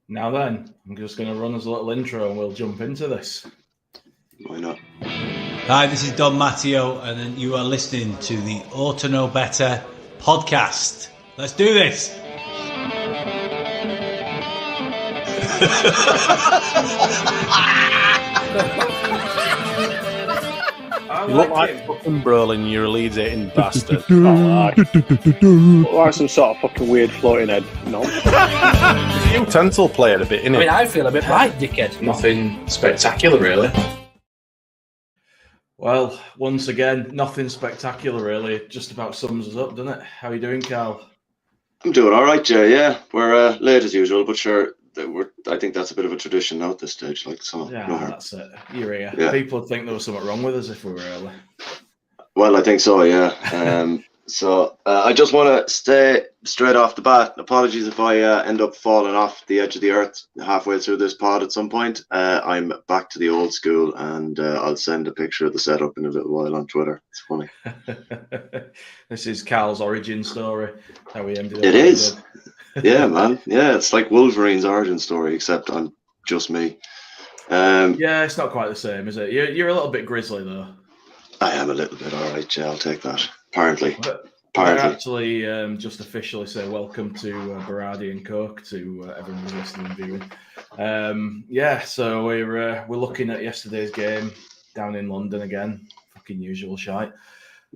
Now then, I'm just going to run us a little intro and we'll jump into this. Why not? Hi, this is Don Matteo, and you are listening to the Ought to Know Better podcast. Let's do this. You look like fucking Brolin, you're a Leeds hating bastard. Look like some sort of fucking weird floating head. No. He's a utensil player a bit, innit? I mean, I feel a bit right, dickhead. Nothing spectacular, really. Well, once again, nothing spectacular, really. Just about sums us up, doesn't it? How are you doing, Karl? I'm doing all right, Jay. Yeah, we're late as usual, but sure, I think that's a bit of a tradition now at this stage. Like, so Yeah, no. that's it. You're here. Yeah. People would think there was something wrong with us if we were early. Well, I think so. Yeah. So I just want to stay straight off the bat. Apologies if I end up falling off the edge of the earth halfway through this pod at some point. I'm back to the old school, and I'll send a picture of the setup in a little while on Twitter. It's funny. This is Karl's origin story. How he ended up. It is. Yeah, man. Yeah, it's like Wolverine's origin story, except I'm just me. Yeah, it's not quite the same, is it? You're a little bit grisly, though. I am a little bit. All right, yeah, I'll take that. Apparently. I actually just officially say welcome to Berardi and Coke to everyone who's listening and viewing. Yeah, so we're looking at yesterday's game down in London again. Fucking usual shite.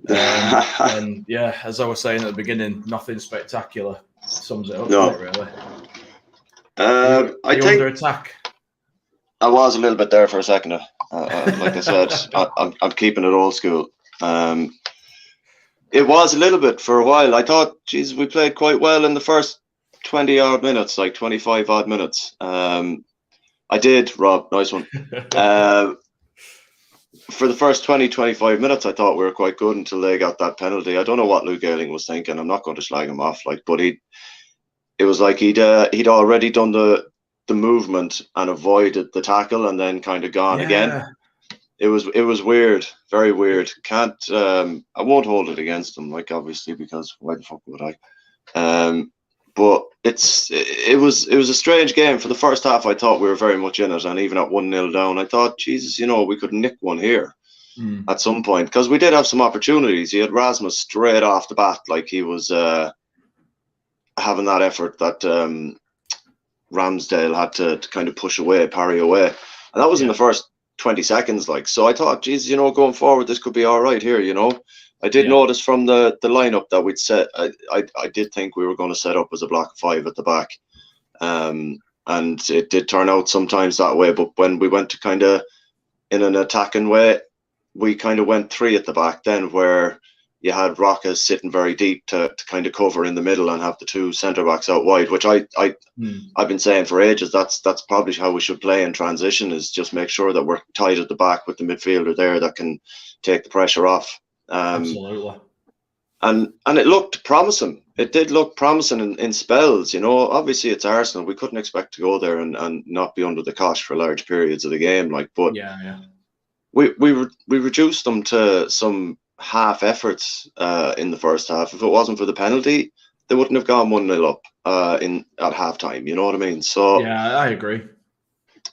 And yeah, as I was saying at the beginning, nothing spectacular. Sums it up, doesn't it, really? I think under attack. I was a little bit there for a second. Like I said, I'm keeping it old school. It was a little bit for a while. I thought, geez, we played quite well in the first 20 odd minutes, like 25 odd minutes. I did, Rob, nice one. For the first 20-25 minutes, I thought we were quite good until they got that penalty. I don't know what Luke Ayling was thinking. I'm not going to slag him off, but it was like he'd already done the movement and avoided the tackle and then kind of gone again. It was weird, very weird. I won't hold it against him, like, obviously, because why the fuck would I? But it was a strange game. For the first half, I thought we were very much in it, and even at 1-0 down, I thought, Jesus, we could nick one here at some point, because we did have some opportunities. He had Rasmus straight off the bat, like he was having that effort that Ramsdale had to kind of parry away, and that was in the first 20 seconds. Like, so I thought, Jesus, going forward, this could be all right here. I did notice from the lineup that we'd set. I did think we were going to set up as a block of 5 at the back, and it did turn out sometimes that way. But when we went to kind of in an attacking way, we kind of went 3 at the back. Then where you had Roca sitting very deep to kind of cover in the middle and have the 2 centre backs out wide, which I've been saying for ages. That's probably how we should play in transition, is just make sure that we're tight at the back with the midfielder there that can take the pressure off. Absolutely. And it looked promising. It did look promising in spells. Obviously it's Arsenal. We couldn't expect to go there and not be under the cosh for large periods of the game. But we reduced them to some half efforts in the first half. If it wasn't for the penalty, they wouldn't have gone 1-0 up at half time. You know what I mean? So yeah, I agree.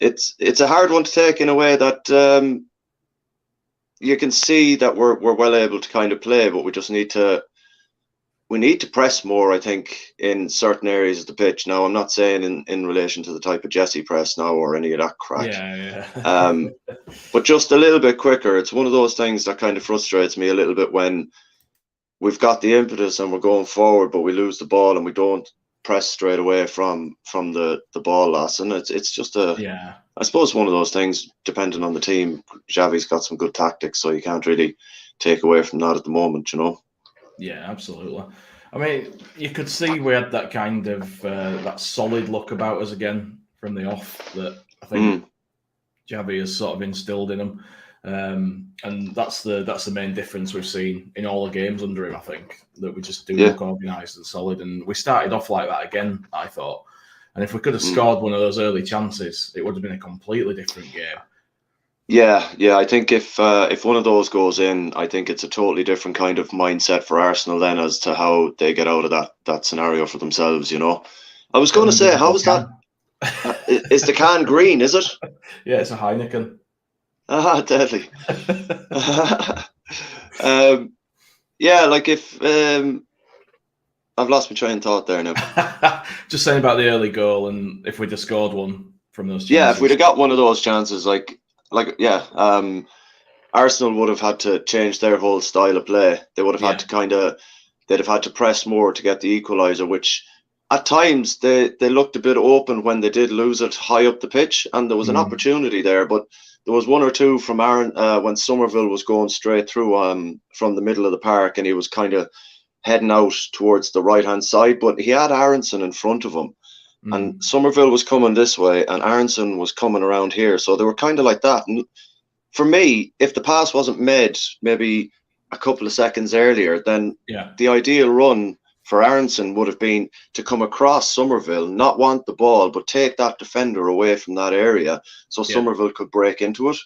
It's a hard one to take in a way that you can see that we're well able to kind of play, but we just need to press more, I think, in certain areas of the pitch. Now, I'm not saying in relation to the type of Jesse press now or any of that crack. But just a little bit quicker. It's one of those things that kind of frustrates me a little bit when we've got the impetus and we're going forward, but we lose the ball and we don't press straight away from the ball loss. And it's just I suppose one of those things, depending on the team. Xavi's got some good tactics, so you can't really take away from that at the moment, Yeah, absolutely. I mean, you could see we had that kind of that solid look about us again from the off that I think Xavi has sort of instilled in him, and that's the main difference we've seen in all the games under him. I think that we just do look organised and solid, and we started off like that again, I thought. And if we could have scored one of those early chances, it would have been a completely different game. Yeah. I think if one of those goes in, I think it's a totally different kind of mindset for Arsenal then as to how they get out of that scenario for themselves. I was going to say, how was that? Is the can green, is it? Yeah, it's a Heineken. Ah, deadly. Yeah, like if I've lost my train of thought there now. Just saying about the early goal, and if we'd have scored one from those chances. Yeah, if we'd have got one of those chances, Arsenal would have had to change their whole style of play. They would have had to they'd have had to press more to get the equaliser, which at times they looked a bit open when they did lose it high up the pitch, and there was an opportunity there, but there was one or two from Aaron when Somerville was going straight through from the middle of the park, and he was kind of heading out towards the right-hand side, but he had Aronson in front of him, and Somerville was coming this way, and Aronson was coming around here, so they were kind of like that. And for me, if the pass wasn't made maybe a couple of seconds earlier, then the ideal run for Aronson would have been to come across Somerville, not want the ball, but take that defender away from that area, so Somerville could break into it.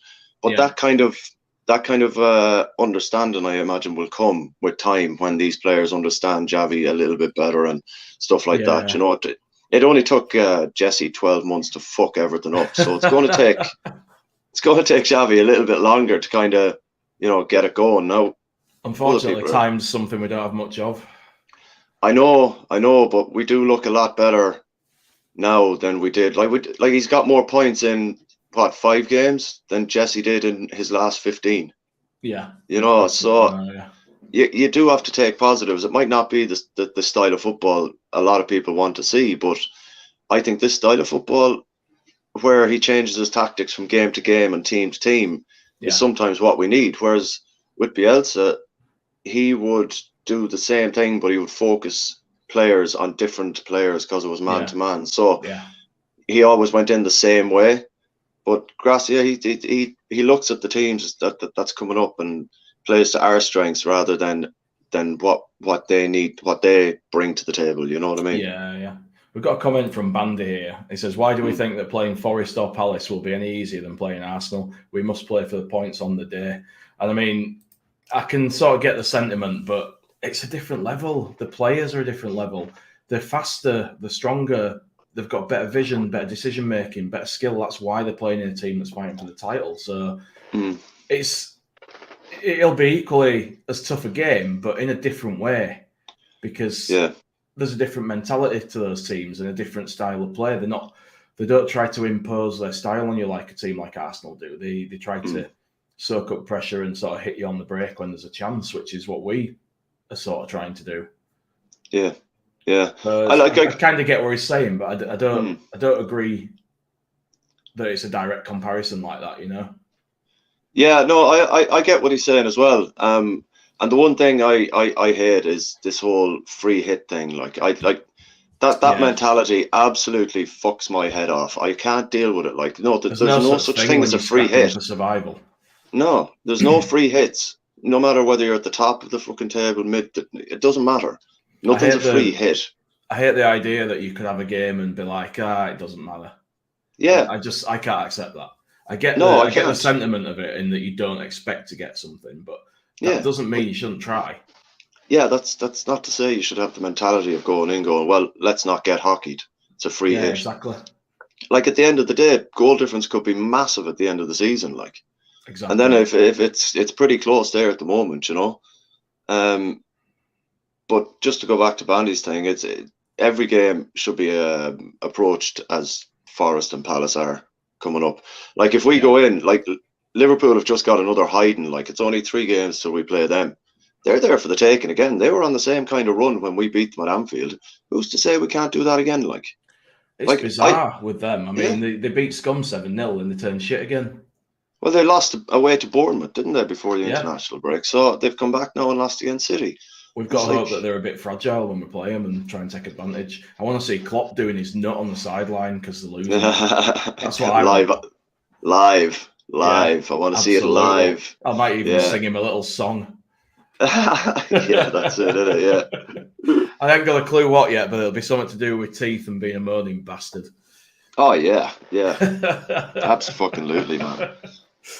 But that kind of understanding, I imagine, will come with time when these players understand Xavi a little bit better and stuff like that. You know, it only took Jesse 12 months to fuck everything up, so it's going to take Xavi a little bit longer to kind of, you know, get it going now. Unfortunately, time's something we don't have much of. I know, but we do look a lot better now than we did. Like he's got more points in 5 games than Jesse did in his last 15. Yeah, you know, so you do have to take positives. It might not be the style of football a lot of people want to see, but I think this style of football, where he changes his tactics from game to game and team to team, is sometimes what we need. Whereas with Bielsa, he would do the same thing, but he would focus players on different players because it was man to man. So he always went in the same way. But Gracia, he looks at the teams that's coming up and plays to our strengths rather than what they need, what they bring to the table. You know what I mean? Yeah. We've got a comment from Bandy here. He says, "Why do we think that playing Forest or Palace will be any easier than playing Arsenal? We must play for the points on the day." And I mean, I can sort of get the sentiment, but it's a different level. The players are a different level. They're faster, they're stronger, they've got better vision, better decision making, better skill. That's why they're playing in a team that's fighting for the title. So it'll be equally as tough a game, but in a different way, because there's a different mentality to those teams and a different style of play. They don't try to impose their style on you like a team like Arsenal do. They try to soak up pressure and sort of hit you on the break when there's a chance, which is what we are sort of trying to do. Yeah. I kind of get what he's saying, but I don't agree that it's a direct comparison like that, you know? Yeah, no, I get what he's saying as well. And the one thing I hate is this whole free hit thing. Like that mentality absolutely fucks my head off. I can't deal with it. Like, no, there's no such thing as a free hit. For survival. No, there's no free hits. No matter whether you're at the top of the fucking table, it doesn't matter. Nothing's a free hit. I hate the idea that you could have a game and be like, it doesn't matter. Yeah. I can't accept that. I get the sentiment of it in that you don't expect to get something, but that doesn't mean you shouldn't try. Yeah, that's not to say you should have the mentality of going, well, let's not get hockeyed. It's a free hit. Exactly. Like at the end of the day, goal difference could be massive at the end of the season. Like, exactly. And then if it's pretty close there at the moment, you know. But just to go back to Bandy's thing, every game should be approached as Forest and Palace are coming up. Like if we go in, like Liverpool have just got another hiding. Like it's only 3 games till we play them. They're there for the taking again. They were on the same kind of run when we beat them at Anfield. Who's to say we can't do that again? Like it's bizarre with them. I mean, they beat Scum 7-0 and they turned shit again. Well, they lost away to Bournemouth, didn't they, before the international break? So they've come back now and lost against City. We've got to hope that they're a bit fragile when we play them and try and take advantage. I want to see Klopp doing his nut on the sideline because they're losing. That's what I want. Live. I want to see it live. I might even sing him a little song. Yeah, that's it, isn't it? Yeah. I haven't got a clue what yet, but it'll be something to do with teeth and being a moaning bastard. Oh, yeah. Absolutely, man.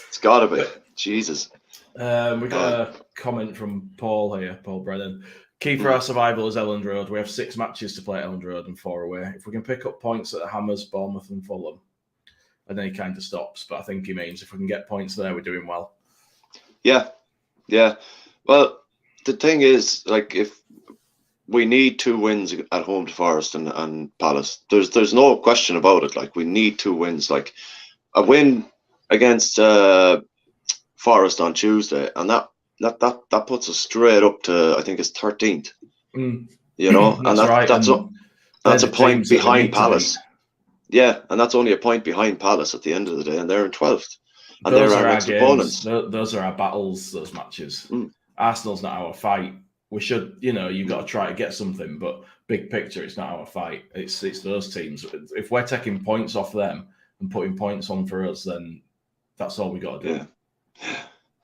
It's got to be. Jesus. We got a comment from Paul here, Paul Brennan. Key for our survival is Elland Road. We have 6 matches to play at Elland Road and 4 away. If we can pick up points at the Hammers, Bournemouth and Fulham, and then he kind of stops. But I think he means if we can get points there, we're doing well. Yeah. Well, the thing is, like, if we need 2 wins at home to Forest and Palace, there's no question about it. Like, we need 2 wins. Like, a win against Forest on Tuesday, and that puts us straight up to, I think it's 13th. You know, that's and right. That's a point behind Palace. Yeah, and that's only a point behind Palace at the end of the day, and they're in 12th. And those they're are our our next games. opponents. Those are our battles, those matches. Arsenal's not our fight. We should, you've got to try to get something, but big picture, it's not our fight. It's those teams. If we're taking points off them and putting points on for us, then that's all we got to do. Yeah.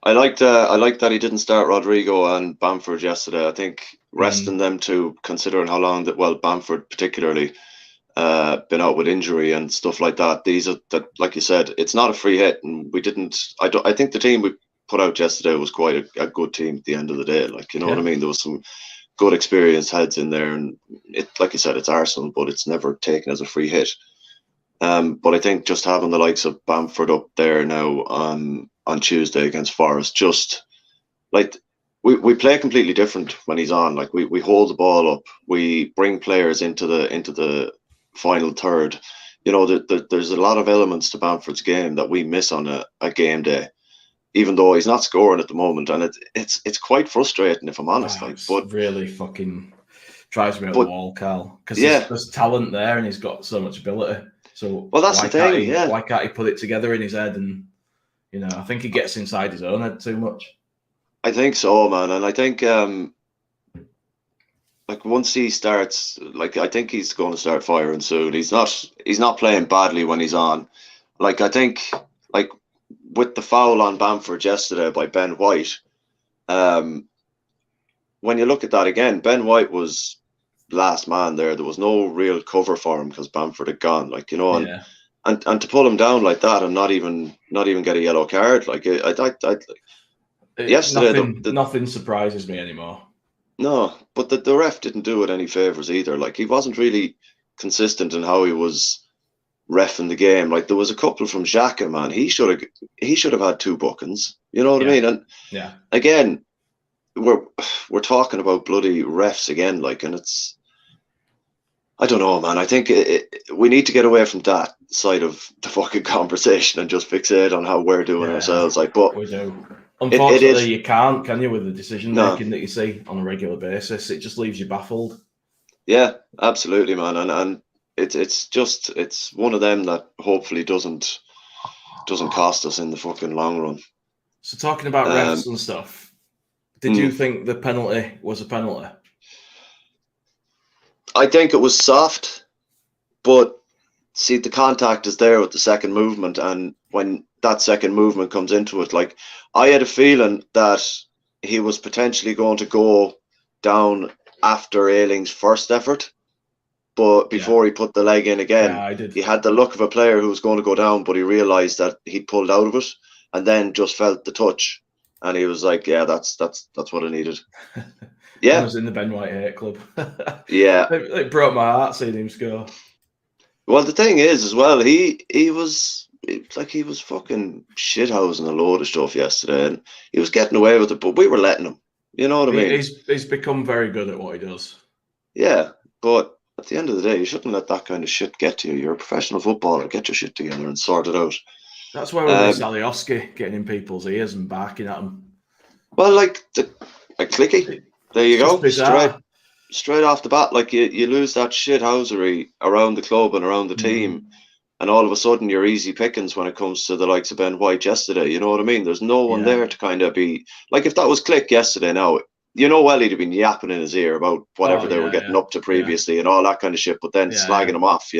I liked that he didn't start Rodrigo and Bamford yesterday. I think resting them two, considering how long Bamford particularly been out with injury and stuff like that. Like you said, it's not a free hit, and we didn't. I think the team we put out yesterday was quite a good team at the end of the day. Like, you know what I mean? There was some good experienced heads in there, and like you said, it's Arsenal, but it's never taken as a free hit. But I think just having the likes of Bamford up there now on Tuesday against Forest, just like we play completely different when he's on. Like, we hold the ball up, we bring players into the final third. You know, there's a lot of elements to Bamford's game that we miss on a game day, even though he's not scoring at the moment, and it's quite frustrating, if I'm honest. But really fucking drives me up the wall, Karl, because there's talent there and he's got so much ability. So that's the thing. Why can't he put it together in his head? And I think he gets inside his own head too much. I think so, man, and I think like once he starts, like, I think he's going to start firing soon. He's not playing badly when he's on. Like, I think, like, with the foul on Bamford yesterday by Ben White, when you look at that again, Ben White was last man there. There was no real cover for him because Bamford had gone. Like, and to pull him down like that and not even get a yellow card, like, yesterday, nothing surprises me anymore. No, but the ref didn't do it any favors either. Like, he wasn't really consistent in how he was reffing the game. Like, there was a couple from Xhaka, man. He should have had 2 bookings. You know what I mean? And again, we're talking about bloody refs again. Like, and it's, I don't know, man. I think we need to get away from that side of the fucking conversation and just fixate on how we're doing ourselves. Like, but we do. Unfortunately, you can't, can you, with the decision making that you see on a regular basis? It just leaves you baffled. Yeah, absolutely, man. And it's one of them that hopefully doesn't cost us in the fucking long run. So, talking about refs and stuff, did you think the penalty was a penalty? I think it was soft, but see, the contact is there with the second movement, and when that second movement comes into it, like, I had a feeling that he was potentially going to go down after Ayling's first effort, but before he put the leg in again, he had the look of a player who was going to go down, but he realised that he'd pulled out of it, and then just felt the touch, and he was like, "Yeah, that's what I needed." Yeah, I was in the Ben White hate club. Yeah, it broke my heart seeing him score. Well, the thing is, as well, he was fucking shithousing a load of stuff yesterday, and he was getting away with it, but we were letting him. You know what I mean? He's become very good at what he does. Yeah, but at the end of the day, you shouldn't let that kind of shit get to you. You're a professional footballer. Get your shit together and sort it out. That's why we miss Alioski getting in people's ears and barking at them. Well, like Clicky. There you go. Straight off the bat, like, you lose that shithousery around the club and around the team, and all of a sudden you're easy pickings when it comes to the likes of Ben White yesterday. You know what I mean? There's no one there to kind of be like, if that was Click yesterday now, he'd have been yapping in his ear about whatever they were getting up to previously and all that kind of shit, but then slagging him off,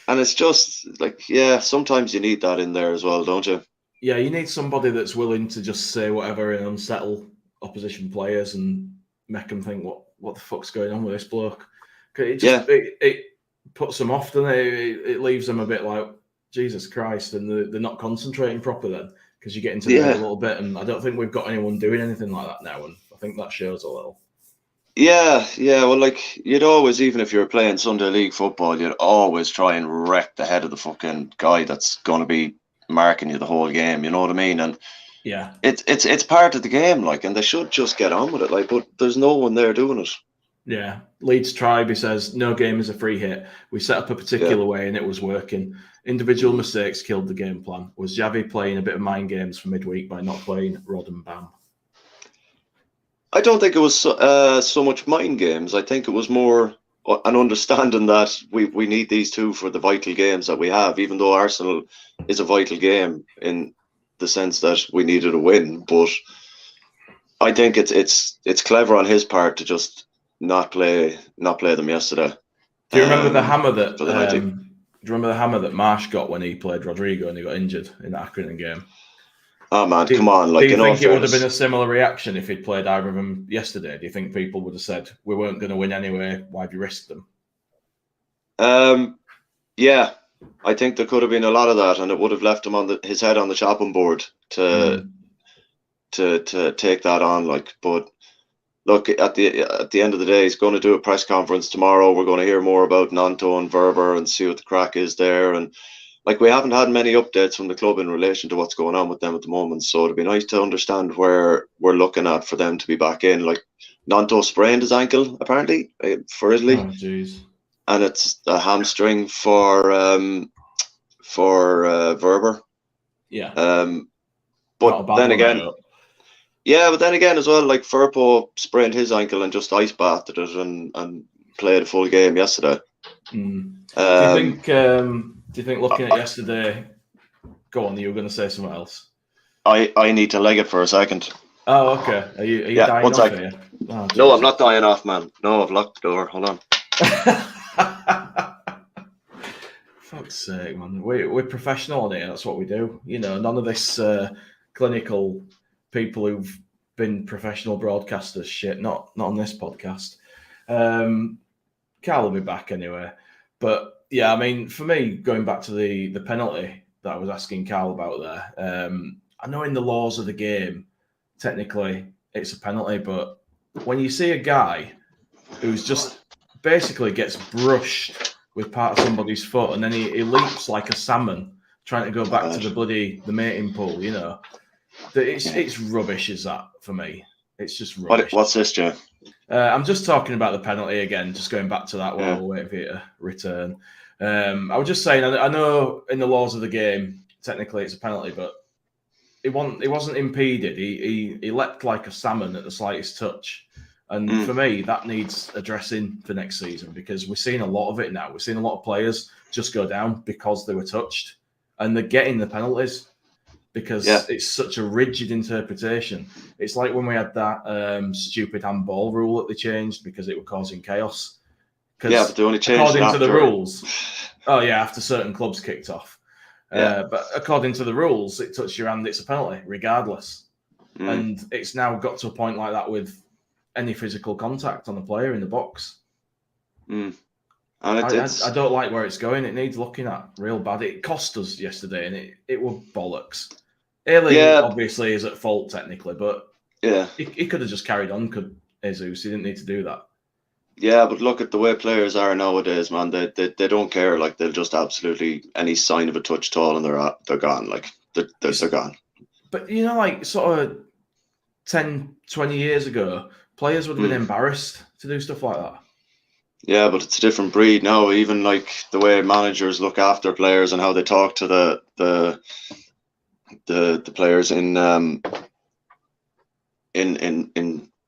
and it's just like, sometimes you need that in there as well, don't you? Yeah, you need somebody that's willing to just say whatever and unsettle opposition players and make them think, what the fuck's going on with this bloke? It puts them off, doesn't it? It leaves them a bit like, Jesus Christ, and they're not concentrating properly then because you get into the a little bit, and I don't think we've got anyone doing anything like that now, and I think that shows a little. Yeah. Well, like you'd always, even if you're playing Sunday League football, you'd always try and wreck the head of the fucking guy that's going to be marking you the whole game. You know what I mean? And yeah, it's part of the game, like, and they should just get on with it, like. But there's no one there doing it. Yeah, Leeds tribe, he says, no game is a free hit. We set up a particular way and it was working. Individual mistakes killed the game plan. Was Xavi playing a bit of mind games for midweek by not playing Rod and Bam? I don't think it was so much mind games. I think it was more an understanding that we need these two for the vital games that we have, even though Arsenal is a vital game in the sense that we needed a win. But I think it's clever on his part to just not play them yesterday. Do you remember the hammer that? Do you remember the hammer that Marsh got when he played Rodrigo and he got injured in that Accrington game? Oh man, come on! Like, do you think it would have been a similar reaction if he'd played either of them yesterday? Do you think people would have said, "We weren't going to win anyway. Why have you risked them?" Yeah, I think there could have been a lot of that, and it would have left him on his head on the chopping board to take that on. Like, but look, at the end of the day, he's going to do a press conference tomorrow. We're going to hear more about Nanto and Verber and see what the crack is there. And like, we haven't had many updates from the club in relation to what's going on with them at the moment. So it'd be nice to understand where we're looking at for them to be back in. Like, Nanto sprained his ankle apparently for Italy. Oh, jeez. And it's a hamstring for Verber. Yeah. But then again. Yeah, but then again as well, like Firpo sprained his ankle and just ice bathed it and played a full game yesterday. Do you think looking at yesterday? Go on, you were going to say something else. I need to leg it for a second. Oh, okay. Are you dying one off second. here? Oh, no, I'm not dying off, man. No, I've locked the door. Hold on. Fuck's sake, man. We're professional in here. That's what we do. You know, none of this clinical people who've been professional broadcasters shit. Not on this podcast. Karl will be back anyway. But yeah, I mean, for me, going back to the penalty that I was asking Karl about there, I know in the laws of the game, technically it's a penalty, but when you see a guy who's just basically gets brushed with part of somebody's foot and then he leaps like a salmon trying to go back to the mating pool, you know, it's rubbish, is that for me? It's just rubbish. What's this, Joe? I'm just talking about the penalty again, just going back to that while we're waiting for you to return. I was just saying, I know in the laws of the game, technically it's a penalty, but he wasn't impeded. He leapt like a salmon at the slightest touch. And for me, that needs addressing for next season because we're seeing a lot of it now. We're seeing a lot of players just go down because they were touched and they're getting the penalties because it's such a rigid interpretation. It's like when we had that stupid handball rule that they changed because it was causing chaos. Yeah, but they only changed according after to the rules. Oh, yeah, after certain clubs kicked off. But according to the rules, it touched your hand, it's a penalty, regardless. And it's now got to a point like that with any physical contact on a player in the box. And I don't like where it's going. It needs looking at real bad. It cost us yesterday, and it was bollocks. Ailey obviously is at fault technically, but he could have just carried on. Could Jesus? He didn't need to do that. Yeah, but look at the way players are nowadays, man. They don't care. Like, they'll just absolutely any sign of a touch at all, and they're gone. Like they're gone. But you know, like sort of 10, 20 years ago, players would have been embarrassed to do stuff like that. Yeah, but it's a different breed now. Even like the way managers look after players and how they talk to the players in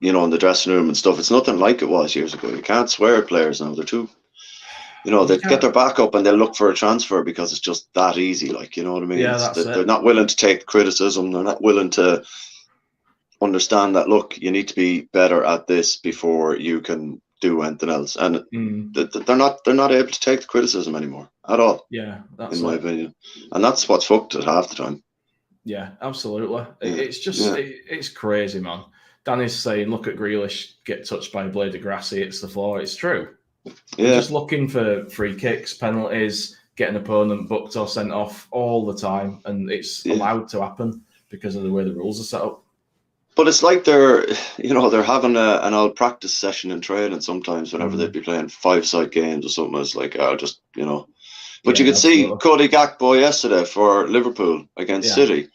you know, in the dressing room and stuff. It's nothing like it was years ago. You can't swear at players now. They're too, you know, they get their back up and they'll look for a transfer because it's just that easy. Like, you know what I mean? Yeah, they're not willing to take criticism. They're not willing to understand that, look, you need to be better at this before you can do anything else. And they're not able to take the criticism anymore at all. Yeah, that's in my opinion. And that's what's fucked it half the time. Yeah, absolutely. It's just, it's crazy, man. Danny's saying, look at Grealish get touched by a blade of grass, he hits the floor. It's true. Yeah. We're just looking for free kicks, penalties, get an opponent booked or sent off all the time, and it's allowed to happen because of the way the rules are set up. But it's like they're having an old practice session in training sometimes whenever they'd be playing 5-side games or something. It's like, I'll just, But you could see Cody Gakpo yesterday for Liverpool against City.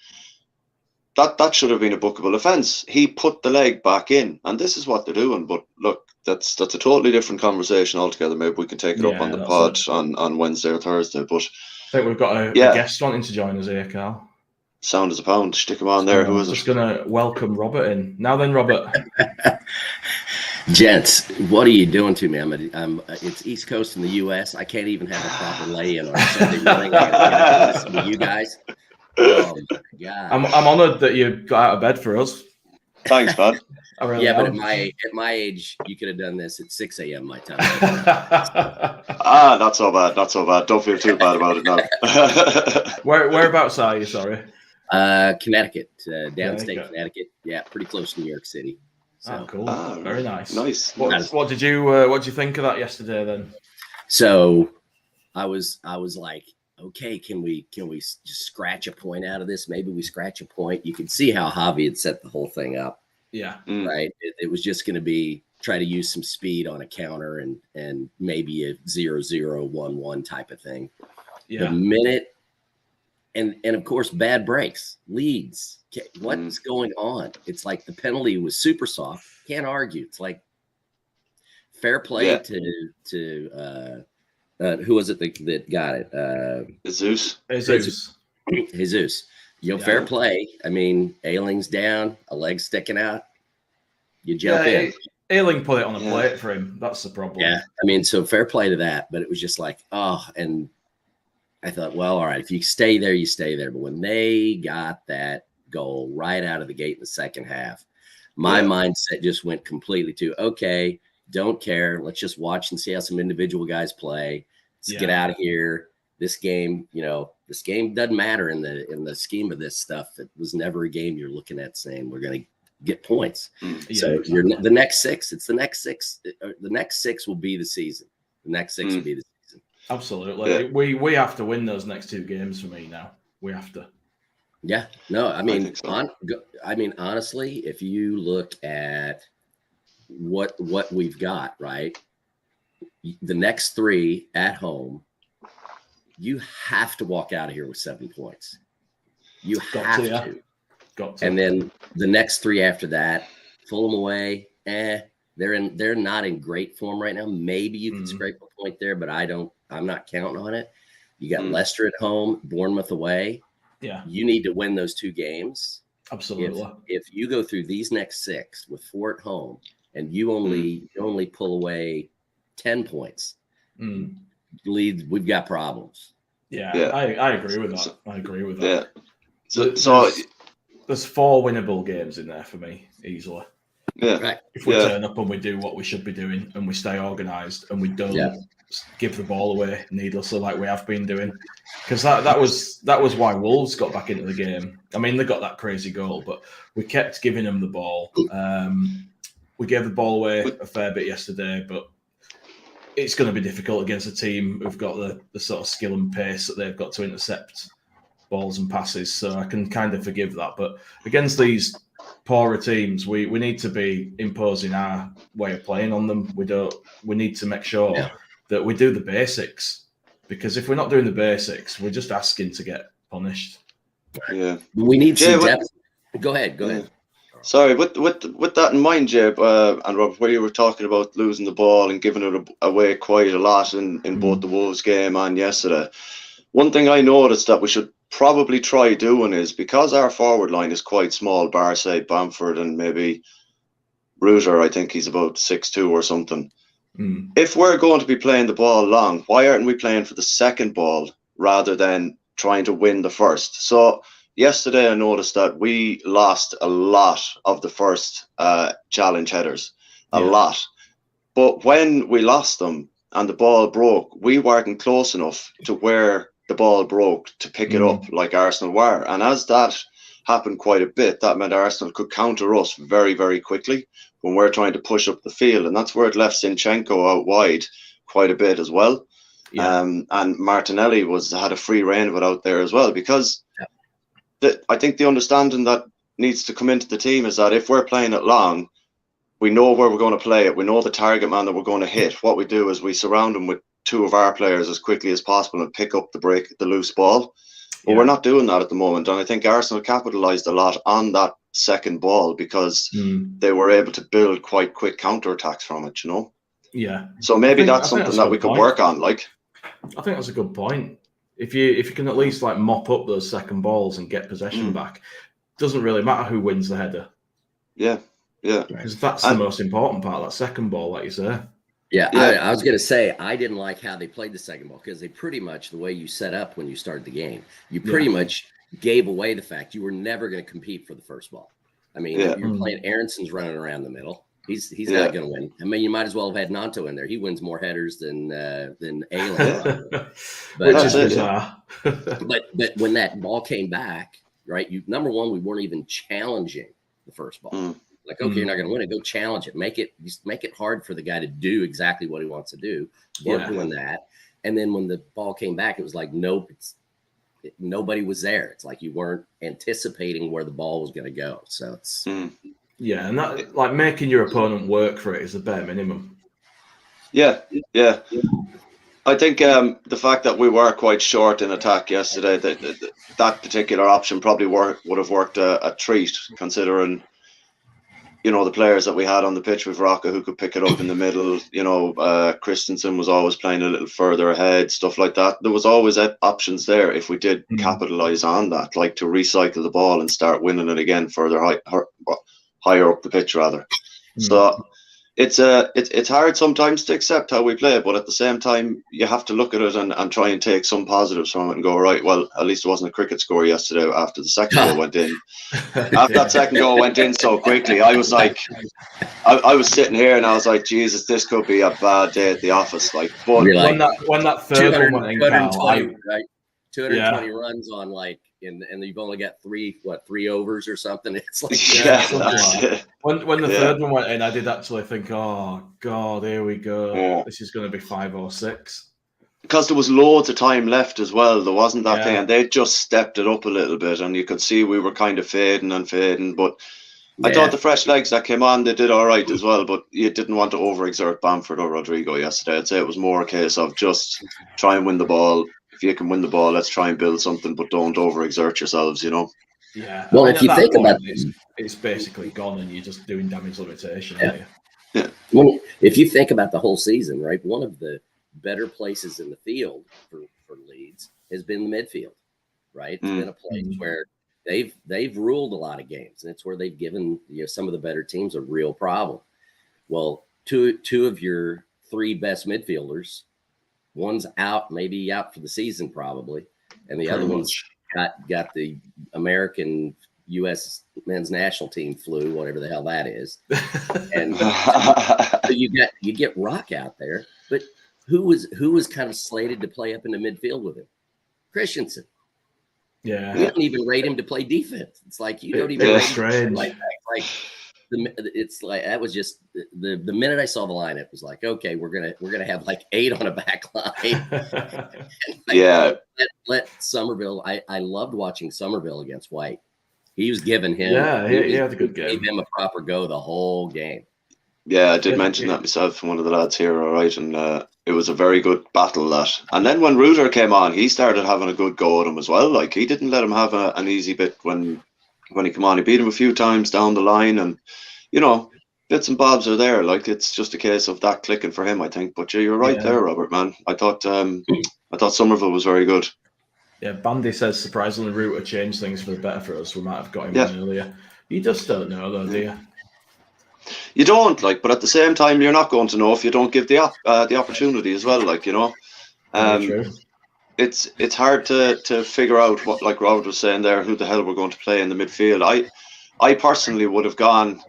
That should have been a bookable offence. He put the leg back in, and this is what they're doing. But look, that's a totally different conversation altogether. Maybe we can take it up on the pod on Wednesday or Thursday. But I think we've got a guest wanting to join us here, Karl. Sound as a pound. Stick him on there. Who is it? Just going to welcome Robert in. Now then, Robert. Gents, what are you doing to me? It's East Coast in the U.S. I can't even have a proper lay-in on Sunday morning. I gotta listen to you guys. Oh my God! I'm honoured that you got out of bed for us. Thanks, man. Really but at my age, you could have done this at 6 a.m. my time. Not so bad. Not so bad. Don't feel too bad about it now. Whereabouts are you? Sorry. Connecticut, downstate Connecticut. Yeah, pretty close to New York City. So. Cool. Very nice. Nice. What did you think of that yesterday then? So, I was like, okay, can we just scratch a point out of this? Maybe we scratch a point. You can see how Javi had set the whole thing up. Yeah. Right. It was just going to be try to use some speed on a counter and maybe a 0-0-1-1 type of thing. Yeah. The minute. And of course, bad breaks, Leeds. What's going on? It's like the penalty was super soft. Can't argue. It's like fair play to who was it that got it? Jesus. Fair play. I mean, Ayling's down, a leg sticking out. You jump in. Ayling put it on a plate for him. That's the problem. Yeah, I mean, so fair play to that. But it was just like, and I thought, well, all right, if you stay there, you stay there. But when they got that goal right out of the gate in the second half, my mindset just went completely to, okay, don't care. Let's just watch and see how some individual guys play. Let's get out of here. This game, this game doesn't matter in the scheme of this stuff. It was never a game you're looking at saying we're going to get points. So you're the next six. It's the next six. The next six will be the season. The next six will be the season. Absolutely. Yeah. We have to win those next 2 games for me now. We have to. Yeah. No, I mean, so. Honestly, if you look at what we've got, right? The next 3 at home, you have to walk out of here with 7 points. You have to. Got to. And then the next 3 after that, Fulham away, they're not in great form right now. Maybe you can scrape a point there, but I'm not counting on it. You got Leicester at home, Bournemouth away. Yeah. You need to win those 2 games. Absolutely. If you go through these next 6 with 4 at home and you only pull away 10 points, Leeds, we've got problems. Yeah. I agree with that. I agree with that. Yeah. So there's 4 winnable games in there for me, easily. Yeah. Right. If we turn up and we do what we should be doing and we stay organised and we don't give the ball away needlessly like we have been doing, because that was why Wolves got back into the game. I mean, they got that crazy goal, but we kept giving them the ball. We gave the ball away a fair bit yesterday, but it's going to be difficult against a team who've got the sort of skill and pace that they've got to intercept balls and passes. So I can kind of forgive that, but against these poorer teams, we need to be imposing our way of playing on them. We need to make sure that we do the basics, because if we're not doing the basics, we're just asking to get punished. Yeah, we need some depth. Go ahead. Sorry, with that in mind, Jeb and Rob, where you were talking about losing the ball and giving it away quite a lot in both the Wolves game and yesterday, one thing I noticed that we should probably try doing is, because our forward line is quite small, Barside, Bamford, and maybe Ruter, I think he's about 6'2" or something. If we're going to be playing the ball long, why aren't we playing for the second ball rather than trying to win the first? So yesterday I noticed that we lost a lot of the first challenge headers, a lot. But when we lost them and the ball broke, we weren't close enough to where the ball broke to pick it up like Arsenal were. And as that happened quite a bit, that meant Arsenal could counter us very, very quickly when we're trying to push up the field. And that's where it left Zinchenko out wide quite a bit as well. And Martinelli had a free rein of it out there as well, because I think the understanding that needs to come into the team is that if we're playing it long, we know where we're going to play it. We know the target man that we're going to hit. What we do is we surround them with two of our players as quickly as possible and pick up the loose ball. But we're not doing that at the moment. And I think Arsenal capitalised a lot on that second ball because they were able to build quite quick counterattacks from it, you know? Yeah. So maybe that's something that we could work on. Like, I think that's a good point. If you can at least like mop up those second balls and get possession back, doesn't really matter who wins the header. Yeah. Because that's the most important part, that second ball, like you say. Yeah. I was going to say, I didn't like how they played the second ball because they pretty much, the way you set up when you started the game, you pretty much gave away the fact you were never going to compete for the first ball. I mean, you're playing Aronson's running around the middle. He's not going to win. I mean, you might as well have had Nanto in there. He wins more headers than Aylan. Which is bizarre. but when that ball came back, right? Number one, we weren't even challenging the first ball. Like, okay, you're not going to win it. Go challenge it. Make it hard for the guy to do exactly what he wants to do. We're doing that. And then when the ball came back, it was like, nope, nobody was there. It's like you weren't anticipating where the ball was going to go. So it's yeah, and that, like, making your opponent work for it is the bare minimum. Yeah. I think the fact that we were quite short in attack yesterday, that particular option probably would have worked a treat, considering, you know, the players that we had on the pitch with Rocca who could pick it up in the middle. You know, Christensen was always playing a little further ahead, stuff like that. There was always options there if we did capitalise on that, like to recycle the ball and start winning it again further higher up the pitch, rather. So it's hard sometimes to accept how we play, but at the same time, you have to look at it and try and take some positives from it and go, right, well, at least it wasn't a cricket score yesterday after the second goal went in. After that second goal went in so quickly, I was like, I was sitting here and I was like, Jesus, this could be a bad day at the office. Like, but when that third one went in, 220, right? 220 runs on, like, and you've only got three overs or something. It's like when the third one went in, I did actually think, oh God, here we go. This is going to be 5 or 6. Because there was loads of time left as well. There wasn't that thing, and they just stepped it up a little bit, and you could see we were kind of fading. But I thought the fresh legs that came on, they did all right as well. But you didn't want to overexert Bamford or Rodrigo yesterday. I'd say it was more a case of just try and win the ball. If you can win the ball, let's try and build something, but don't overexert yourselves, you know? Yeah. Well, if you think about it, it's basically gone and you're just doing damage limitation. Yeah. Well, if you think about the whole season, right, one of the better places in the field for Leeds has been the midfield, right? It's been a place where they've ruled a lot of games, and it's where they've given some of the better teams a real problem. Well, two of your 3 best midfielders, one's out, maybe out for the season probably, and the other one's got the American U.S. men's national team flu, whatever the hell that is. And so you get Rock out there, but who was kind of slated to play up in the midfield with him? Christensen. Yeah, you don't even rate him to play defense. It's like you don't even rate him like that. It's like that was just the minute I saw the line, it was like, okay, we're gonna have like 8 on a back line. Let Somerville. I loved watching Somerville against White. He was giving him. Yeah, he had a good game. Gave him a proper go the whole game. Yeah, I did mention that myself from one of the lads here, all right, and it was a very good battle, that. And then when Reuter came on, he started having a good go at him as well. Like, he didn't let him have an easy bit when he came on. He beat him a few times down the line, and, you know, bits and bobs are there. Like, it's just a case of that clicking for him, I think. But you're right there, Robert, man. I thought Somerville was very good. Yeah, Bandy says surprisingly Reuter changed things for the better for us. We might have got him on earlier. You just don't know, though, do you? You don't, like, but at the same time, you're not going to know if you don't give the opportunity as well, like, you know. It's hard to figure out what, like Robert was saying there, who the hell we're going to play in the midfield. I personally would have gone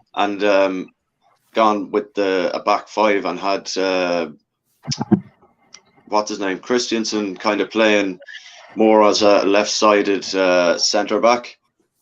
with a back 5 and had what's his name, Christensen, kind of playing more as a left-sided centre back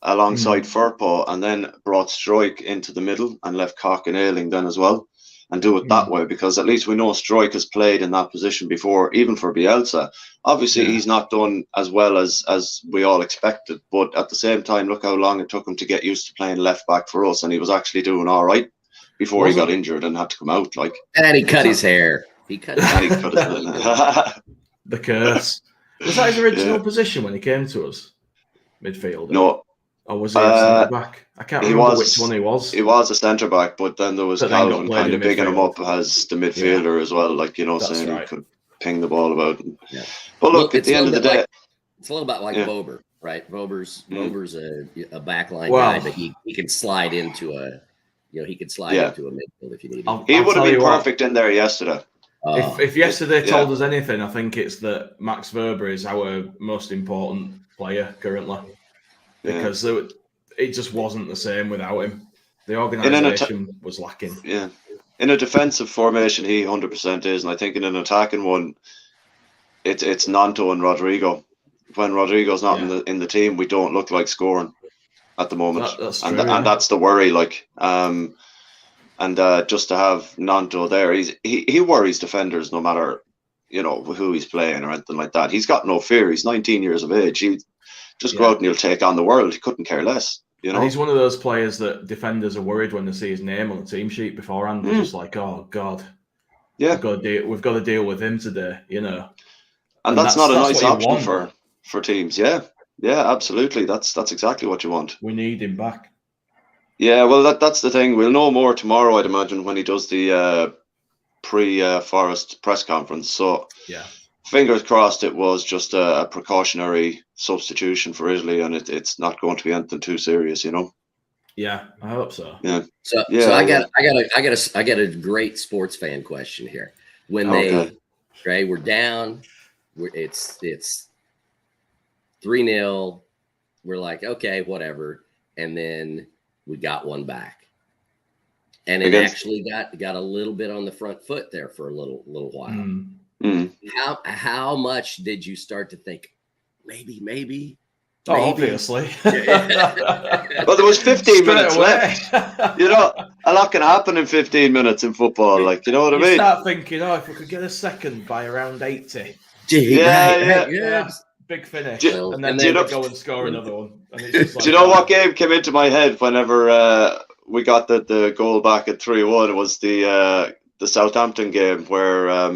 alongside Firpo, and then brought Struijk into the middle and left Cock and Ayling then as well. and do it that way, because at least we know Struijk has played in that position before, even for Bielsa. Obviously, he's not done as well as we all expected, but at the same time, look how long it took him to get used to playing left back for us, and he was actually doing all right before he got injured and had to come out. Like, and he cut his hair. He cut his hair. The curse. Was that his original position when he came to us? Midfielder? No. Or was he a centre back? I can't remember which one he was. He was a centre back, but then there was Calvin kind of bigging him up as the midfielder as well, like, you know, saying he could ping the ball about. Yeah. But look, at the end of the day, it's a little bit like Bober, right? Bober's a backline guy, but he can slide into a, he could slide into a midfield if you need him. He would have been perfect in there yesterday. If yesterday told us anything, I think it's that Max Weber is our most important player currently. Because it just wasn't the same without him. The organisation was lacking. Yeah. In a defensive formation, he 100% is. And I think in an attacking one, it's Nanto and Rodrigo. When Rodrigo's not in the team, we don't look like scoring at the moment. That's true, and that's the worry. Like, just to have Nanto there, he worries defenders no matter, who he's playing or anything like that. He's got no fear. He's 19 years of age. He just go out and he'll take on the world. He couldn't care less. And he's one of those players that defenders are worried when they see his name on the team sheet beforehand. They're just like, oh God, we've got to deal with him today, And that's not a nice option for teams. Yeah, absolutely. That's exactly what you want. We need him back. Yeah, well, that's the thing. We'll know more tomorrow, I'd imagine, when he does the pre-Forest press conference. So fingers crossed it was just a precautionary substitution for Italy, and it's not going to be anything too serious, Yeah, I hope so. Yeah. So I got a great sports fan question here. When we're down, it's 3-0. We're like, okay, whatever, and then we got one back, and it actually got a little bit on the front foot there for a little while. How much did you start to think maybe? Oh, obviously. Well, there was 15 minutes left. A lot can happen in 15 minutes in football. Like, you know what I mean? You start thinking, if we could get a second by around 80. Yeah. Big finish. And then they go and score another one. And it's just like, do you know what game came into my head whenever we got the goal back at 3-1? It was the Southampton game where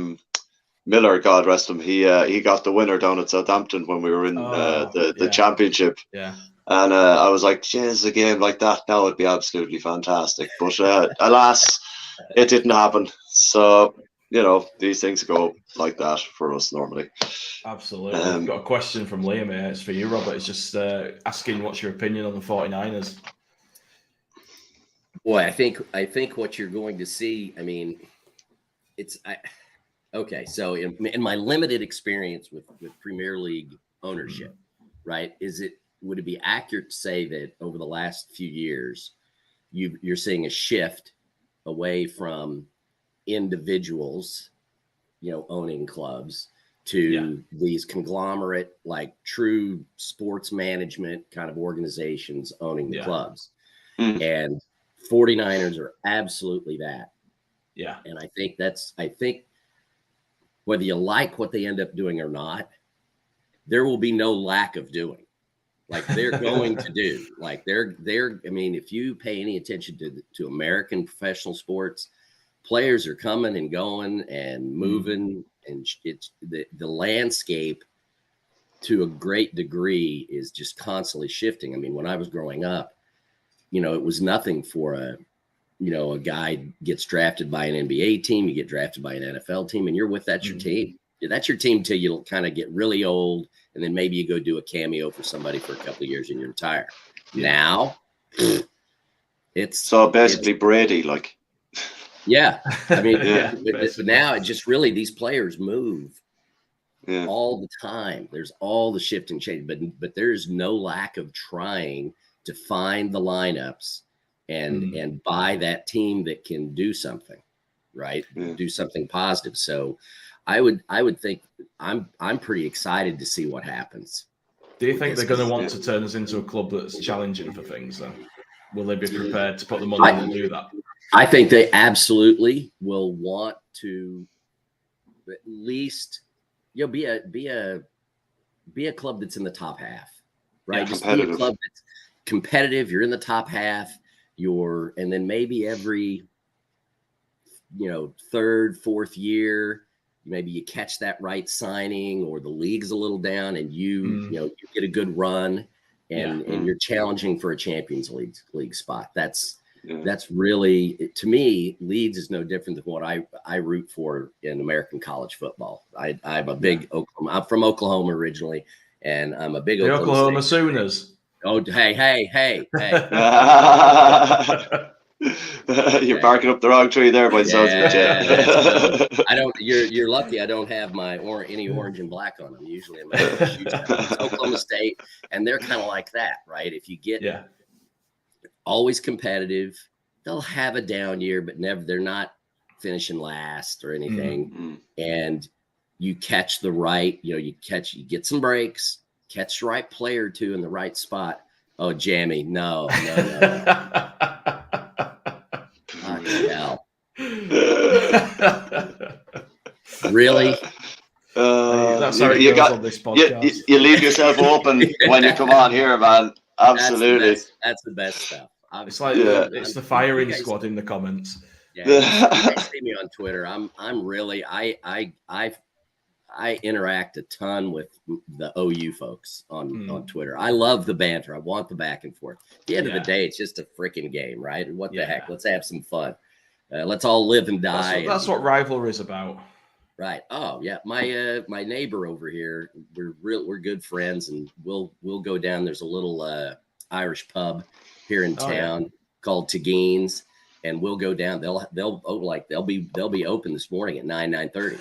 Miller, God rest him, he got the winner down at Southampton when we were in the championship. Yeah. And I was like, geez, a game like that now would be absolutely fantastic. But alas, it didn't happen. So, these things go like that for us normally. Absolutely. I've got a question from Liam here. It's for you, Robert. It's just asking what's your opinion on the 49ers? Boy, I think what you're going to see, I mean, okay, so in my limited experience with Premier League ownership, right, would it be accurate to say that over the last few years, you're seeing a shift away from individuals, owning clubs to these conglomerate, like true sports management kind of organizations owning the clubs? And 49ers are absolutely that. Yeah. And I think whether you like what they end up doing or not, there will be no lack of doing. Like they're going to do. Like they're. I mean, if you pay any attention to American professional sports, players are coming and going and moving, and it's the landscape to a great degree is just constantly shifting. I mean, when I was growing up, it was nothing for a guy gets drafted by an NBA team, you get drafted by an NFL team, and you're with that's your team. Yeah, that's your team till you kind of get really old, and then maybe you go do a cameo for somebody for a couple of years and you retire. Now, it's basically Brady, like. Yeah, I mean, but now it just really these players move all the time. There's all the shift and change, but there's no lack of trying to find the lineups and buy that team that can do something, right? Do something positive. So I would think I'm pretty excited to see what happens. Do you think they're going to want to turn us into a club that's challenging for things then? Will they be prepared to put the money in and do that? I think they absolutely will want to at least be a club that's in the top half, right? Yeah, just be a club that's competitive. You're in the top half. And then maybe every third, fourth year, maybe you catch that right signing, or the league's a little down, and you get a good run, and you're challenging for a Champions League spot. That's really, to me, Leeds is no different than what I root for in American college football. I'm a big Oklahoma. I'm from Oklahoma originally, and I'm a big Oklahoma Sooners. Oh, hey! You're barking up the wrong tree there, by the sounds of it. I don't. You're lucky. I don't have my any orange and black on them. Usually, I'm it's Oklahoma State, and they're kind of like that, right? If you get always competitive, they'll have a down year, but never. They're not finishing last or anything, and you catch the right. You get some breaks, catch the right player or two in the right spot. Oh, Jammy, no. Really? That's how it goes on this podcast. You leave yourself open when you come on here, man. Absolutely. That's the best stuff. It's like it's the firing squad in the comments. Yeah, you guys see me on Twitter. I'm really I interact a ton with the OU folks on Twitter. I love the banter. I want the back and forth. At the end of the day, it's just a freaking game, right? What the heck? Let's have some fun. Let's all live and die. That's what rivalry is about. Right. Oh yeah. My neighbor over here, we're good friends, and we'll go down. There's a little Irish pub here in town called Teguine's, and we'll go down. They'll be open this morning at 9:30.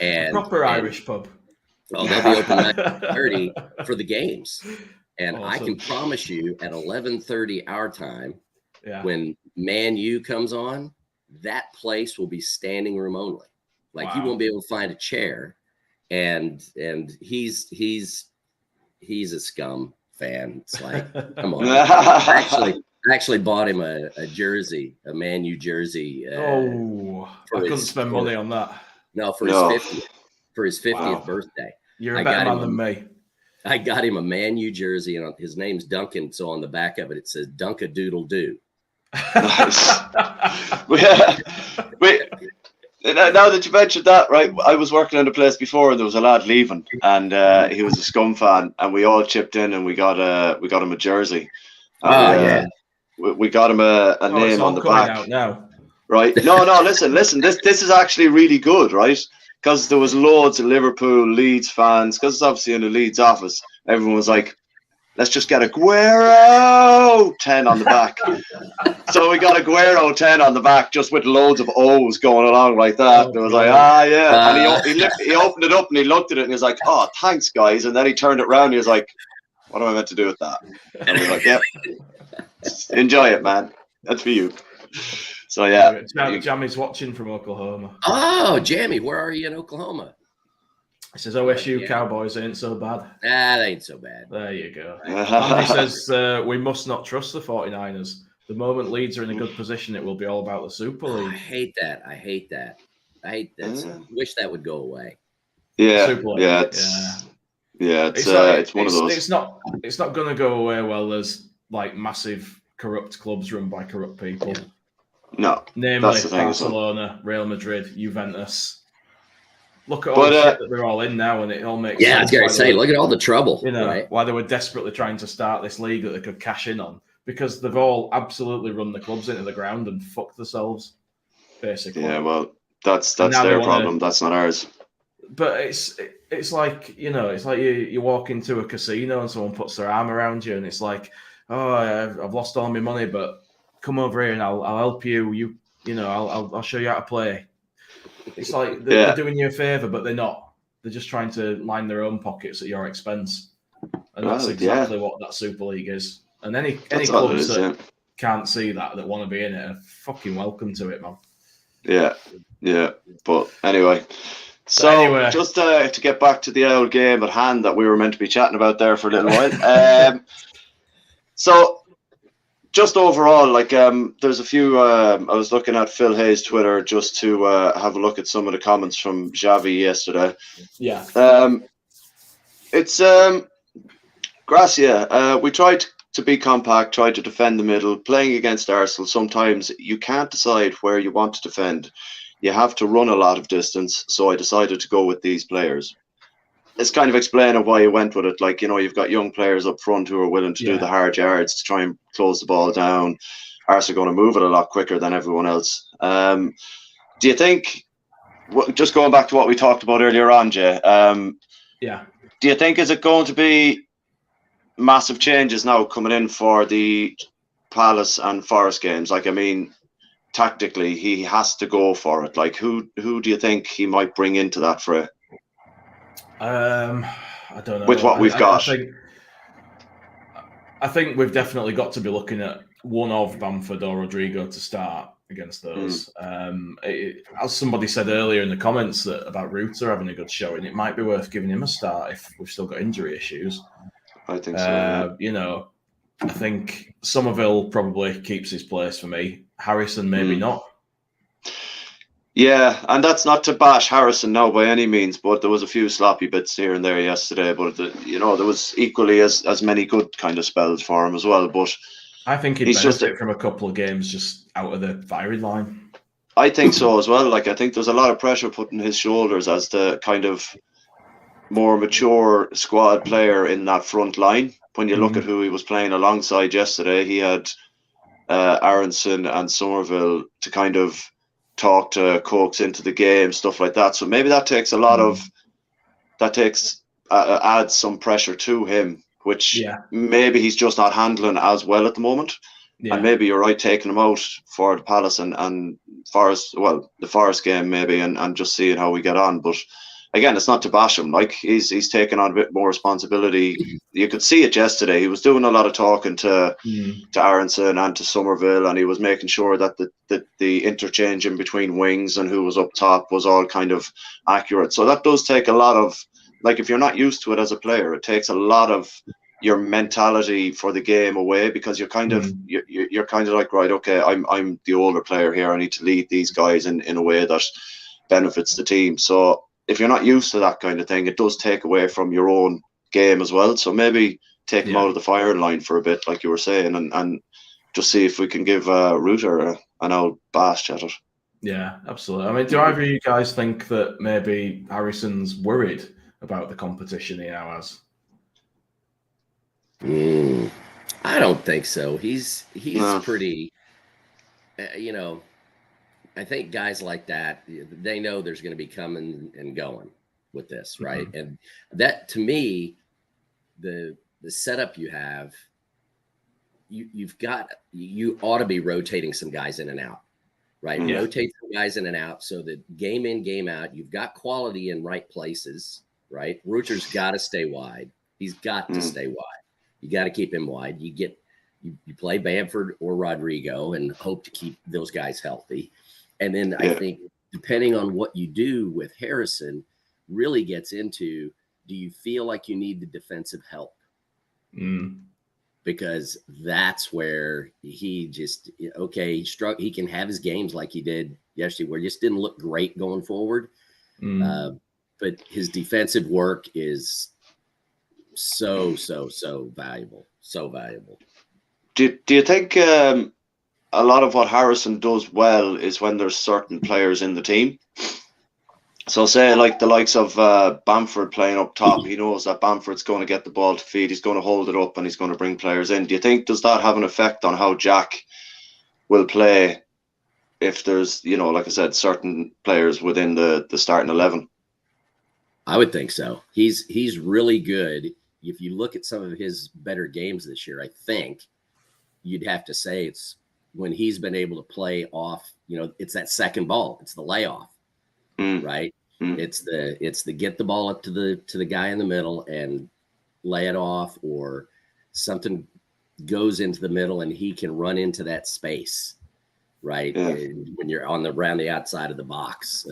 And proper Irish pub. Oh, they'll be open 9:30 for the games. And awesome. I can promise you at 11:30 our time, when Man U comes on, that place will be standing room only. Like you won't be able to find a chair. And he's a scum fan. It's like, come on. I actually bought him a jersey, a Man U jersey. I couldn't spend money on that. No, for his 50th. For his 50th birthday. You're a better man than me. I got him a Man U jersey, and his name's Duncan. So on the back of it says Dunk-a-doodle-doo. Nice. Wait. Now that you mentioned that, right? I was working in a place before, and there was a lad leaving, and he was a Scum fan, and we all chipped in, and we got him a jersey. We got him a name on the back. Out now. Right? No. Listen. This is actually really good, right? Because there was loads of Liverpool, Leeds fans. Because it's obviously in the Leeds office, everyone was like, "Let's just get Aguero 10 on the back." So we got Aguero 10 on the back, just with loads of O's going along like that. And it was like, and he opened it up and he looked at it and he was like, "Oh, thanks, guys." And then he turned it around and he was like, "What am I meant to do with that?" And we were like, "Yep, enjoy it, man. That's for you." So yeah, Jammy's watching from Oklahoma. Oh, Jammy, where are you in Oklahoma? He says OSU Cowboys ain't so bad. That ain't so bad. There you go. And he says we must not trust the 49ers. The moment Leeds are in a good position, it will be all about the Super League. I hate that. I hate that. I wish that would go away. Yeah, Super League. It's one of those. It's not going to go away well. There's like massive corrupt clubs run by corrupt people. Yeah. No, namely Barcelona, Real Madrid, Juventus. Look at all the shit that they're all in now, and it all makes sense. I was going to say, look at all the trouble. Right? Why they were desperately trying to start this league that they could cash in on, because they've all absolutely run the clubs into the ground and fucked themselves, basically. Yeah, well, that's their problem. That's not ours. But it's like, it's like you walk into a casino and someone puts their arm around you, and it's like, oh, I've lost all my money, but come over here and I'll help you. I'll show you how to play. It's like they're doing you a favor, but they're not. They're just trying to line their own pockets at your expense, and that's exactly what that Super League is. And any clubs that can't see that want to be in it are fucking welcome to it, man. Yeah. But anyway, just to get back to the old game at hand that we were meant to be chatting about there for a little while. So just overall, like there's a few. I was looking at Phil Hayes' Twitter just to have a look at some of the comments from Xavi yesterday. Yeah. It's Gracia. We tried to be compact, tried to defend the middle. Playing against Arsenal, sometimes you can't decide where you want to defend. You have to run a lot of distance. So I decided to go with these players. It's kind of explaining why you went with it. Like, you know, you've got young players up front who are willing to do the hard yards to try and close the ball down. Arsenal are going to move it a lot quicker than everyone else. Do you think, just going back to what we talked about earlier on, Jay, do you think is it going to be massive changes now coming in for the Palace and Forest games? Like, I mean, tactically, he has to go for it. Like, who do you think he might bring into that fray? I don't know. With what we've got, I think we've definitely got to be looking at one of Bamford or Rodrigo to start against those. As somebody said earlier in the comments about Ruter having a good showing, it might be worth giving him a start if we've still got injury issues. I think so. You know, I think Somerville probably keeps his place for me. Harrison maybe not. Yeah, and that's not to bash Harrison now by any means, but there was a few sloppy bits here and there yesterday. But you know, there was equally as many good kind of spells for him as well. But I think he'd benefit from a couple of games just out of the firing line. I think so as well. Like, I think there's a lot of pressure put on his shoulders as the kind of more mature squad player in that front line. When you look at who he was playing alongside yesterday, he had Aronson and Somerville to kind of talk to, coax into the game, stuff like that. So maybe that takes a lot of adds some pressure to him, which maybe he's just not handling as well at the moment. And maybe you're right taking him out for the Palace and Forest, well, the Forest game maybe, and just seeing how we get on. But again, it's not to bash him. Like, he's taken on a bit more responsibility. You could see it yesterday. He was doing a lot of talking to Aronson and to Somerville, and he was making sure that the interchange in between wings and who was up top was all kind of accurate. So that does take a lot of, like, if you're not used to it as a player, it takes a lot of your mentality for the game away, because you're kind of you're kind of like, right, okay, I'm the older player here. I need to lead these guys in a way that benefits the team. So if you're not used to that kind of thing, it does take away from your own game as well. So maybe take him out of the firing line for a bit, like you were saying, and just see if we can give Ruter an old bash at it. Yeah, absolutely. I mean, do either of you guys think that maybe Harrison's worried about the competition he now has? I don't think so. He's pretty, you know, I think guys like that, they know there's going to be coming and going with this, right? And that, to me, the setup you have, you ought to be rotating some guys in and out, right? Rotate some guys in and out so that game in, game out, you've got quality in right places, right? Ruter's got to stay wide. He's got to stay wide. You got to keep him wide. You play Bamford or Rodrigo and hope to keep those guys healthy. And then I think depending on what you do with Harrison really gets into, do you feel like you need the defensive help? Because that's where he just, he can have his games like he did yesterday, where he just didn't look great going forward. But his defensive work is so valuable. So valuable. Do you think a lot of what Harrison does well is when there's certain players in the team? So say like the likes of Bamford playing up top, he knows that Bamford's going to get the ball to feed, he's going to hold it up and he's going to bring players in. Do you think, does that have an effect on how Jack will play if there's, you know, like I said, certain players within the starting 11? I would think so. He's really good. If you look at some of his better games this year, I think you'd have to say it's when he's been able to play off, you know, it's that second ball, it's the layoff, right? It's the get the ball up to the guy in the middle and lay it off, or something goes into the middle and he can run into that space, right? When you're around the outside of the box,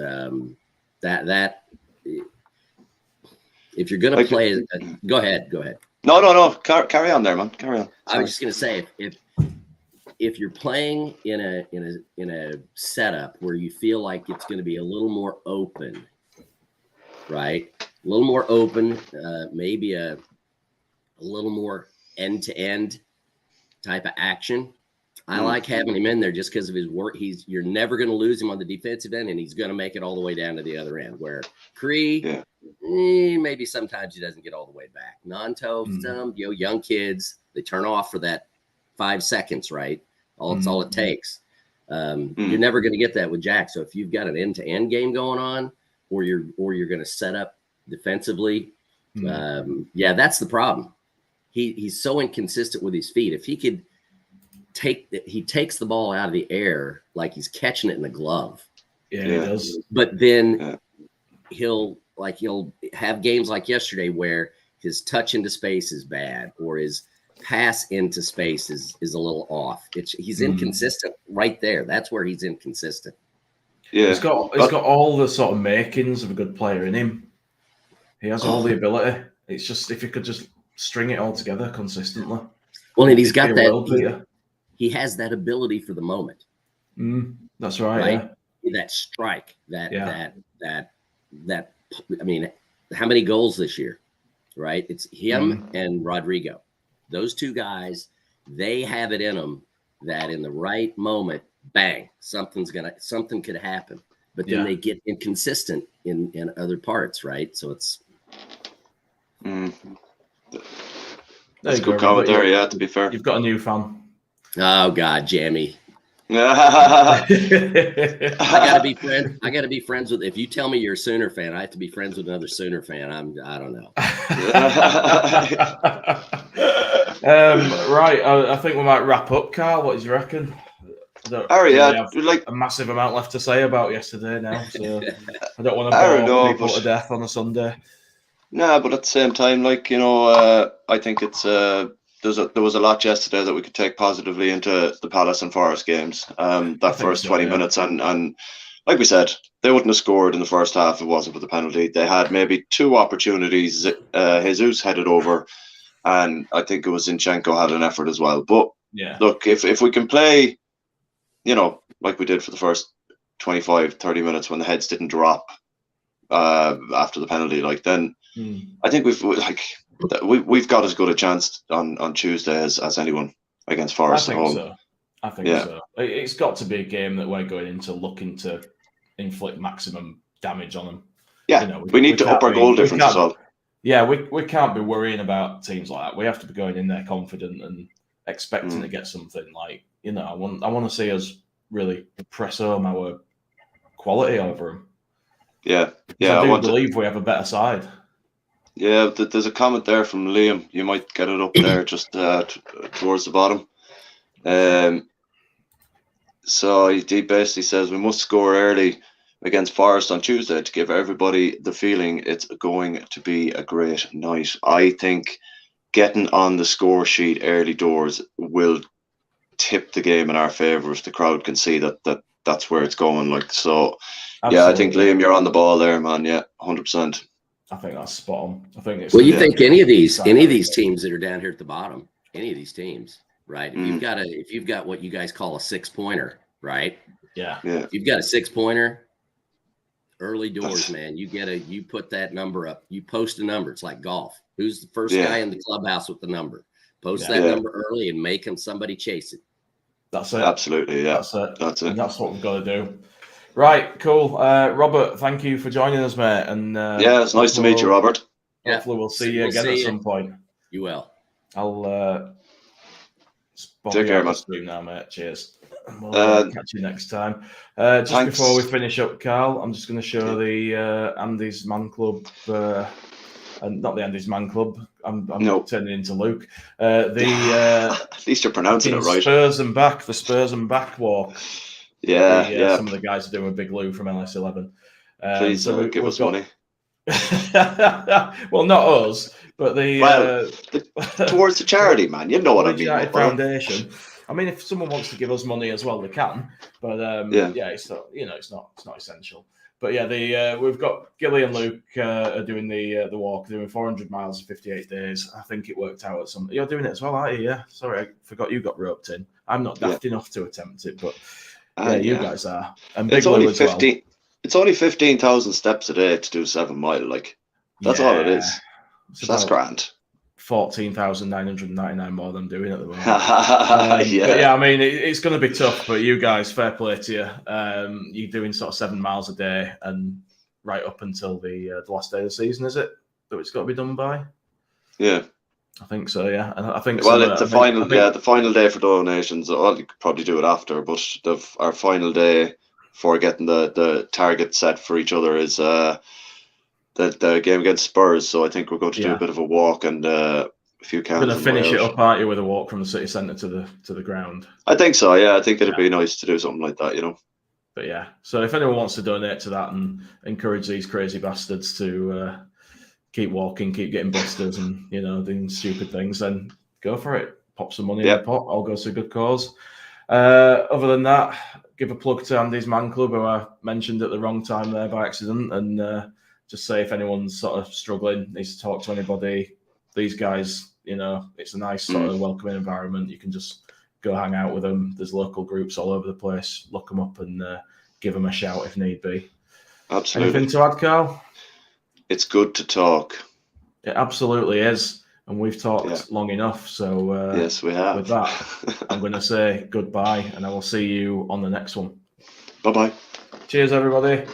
that if you're going to play, go ahead. No. Carry on there, man. Carry on. Sorry. I was just going to say, if if you're playing in a setup where you feel like it's going to be a little more open, right? A little more open, maybe a little more end-to-end type of action. I like having him in there just because of his work. You're never going to lose him on the defensive end, and he's going to make it all the way down to the other end. Where Cree, maybe sometimes he doesn't get all the way back. Nanto, some young kids, they turn off for that 5 seconds, right? That's all it takes. You're never going to get that with Jack. So if you've got an end-to-end game going on, or you're going to set up defensively, that's the problem. He's so inconsistent with his feet. If he could he takes the ball out of the air like he's catching it in the glove. Yeah, he does. But then he'll have games like yesterday where his touch into space is bad, or his pass into space is a little off. He's inconsistent right there. That's where he's inconsistent. Yeah, he's got all the sort of makings of a good player in him. He has all the ability. It's just if you could just string it all together consistently. Well, and he's got that. He has that ability for the moment. That's right. Yeah. That strike. That. I mean, how many goals this year? Right. It's him and Rodrigo. Those two guys. They have it in them that in the right moment, bang, something could happen. But then they get inconsistent in other parts. Right. So it's. That's good commentary. Yeah, to be fair, you've got a new fan. Oh God, Jamie! I gotta be friends with. If you tell me you're a Sooner fan, I have to be friends with another Sooner fan. I don't know. Right, I think we might wrap up, Karl. What do you reckon? Like a massive amount left to say about yesterday now, so I don't want to bore people to death on a Sunday. Nah, but at the same time, I think it's there was a lot yesterday that we could take positively into the Palace and Forest games. That first 20 minutes, and like we said, they wouldn't have scored in the first half if it wasn't for the penalty. They had maybe 2 opportunities. Jesus headed over, and I think it was Zinchenko had an effort as well. But look, if we can play, like we did for the first 25, 30 minutes when the heads didn't drop after the penalty, then I think we've got as good a chance on Tuesday as anyone against Forest at home. I think so. It's got to be a game that we're going into looking to inflict maximum damage on them. Yeah, we need to up our goal difference as well. Yeah, we can't be worrying about teams like that. We have to be going in there confident and expecting to get something. I want to see us really press home our quality over them. Yeah. I believe we have a better side. Yeah, there's a comment there from Liam. You might get it up there just towards the bottom. So he basically says we must score early against Forest on Tuesday to give everybody the feeling it's going to be a great night. I think getting on the score sheet early doors will tip the game in our favour if the crowd can see that's where it's going. So, absolutely. Yeah, I think Liam, you're on the ball there, man. Yeah, 100%. I think that's spot on. I think it's. Well, you think any of these teams that are down here at the bottom, any of these teams, right? If you've got what you guys call a 6-pointer, right? Yeah. If you've got a 6-pointer, early doors, man. You put that number up. You post a number. It's like golf. Who's the first guy in the clubhouse with the number? Post that number early and make somebody chase it. That's it. Absolutely, yeah. That's it. And that's what we've got to do. Right, cool. Robert, thank you for joining us, mate. And it's nice to meet you, Robert. Hopefully we'll see you again at some point. You will. I'll take care, man. Stream now, mate. Cheers. We'll catch you next time. Just thanks. Before we finish up, Karl, I'm just going to show the Andy's Man Club, not the Andy's Man Club. I'm turning into Luke. At least you're pronouncing it right. The Spurs and back walk. Yeah. Some of the guys are doing a big Lou from LS11. Please give us money. Well, not us, but towards the charity, man. You know what I mean. United Foundation. I mean, if someone wants to give us money as well, they can. But it's not. It's not essential. But we've got Gilly and Luke are doing the walk, doing 400 miles in 58 days. I think it worked out at some. You're doing it as well, aren't you? Yeah. Sorry, I forgot you got roped in. I'm not daft enough to attempt it, but you guys are. And it's Big only Lou as 15. well. It's only 15,000 steps a day to do 7 mile. Like that's all it is. So that's grand. 14,999 more than I'm doing at the moment. But yeah, I mean, it's going to be tough, but you guys, fair play to you. You're doing sort of 7 miles a day and right up until the last day of the season, is it? That it's got to be done by? Yeah. I think so, yeah. And I think it's the final the final day for donations. Well, you could probably do it after, but our final day for getting the target set for each other is the game against Spurs. So I think we're going to do a bit of a walk and a few cans. You're going to finish it up, aren't you, with a walk from the city centre to the ground? I think so. Yeah, I think it'd be nice to do something like that, you know. But yeah, so if anyone wants to donate to that and encourage these crazy bastards to keep walking, keep getting busters, and doing stupid things, then go for it. Pop some money in the pot. I'll go to a good cause. Other than that, give a plug to Andy's Man Club, who I mentioned at the wrong time there by accident, and just say if anyone's sort of struggling, needs to talk to anybody, these guys, it's a nice sort of welcoming environment. You can just go hang out with them. There's local groups all over the place. Look them up and give them a shout if need be. Absolutely. Anything to add, Karl? It's good to talk. It absolutely is. And we've talked long enough. So yes, we have. With that, I'm going to say goodbye, and I will see you on the next one. Bye-bye. Cheers, everybody.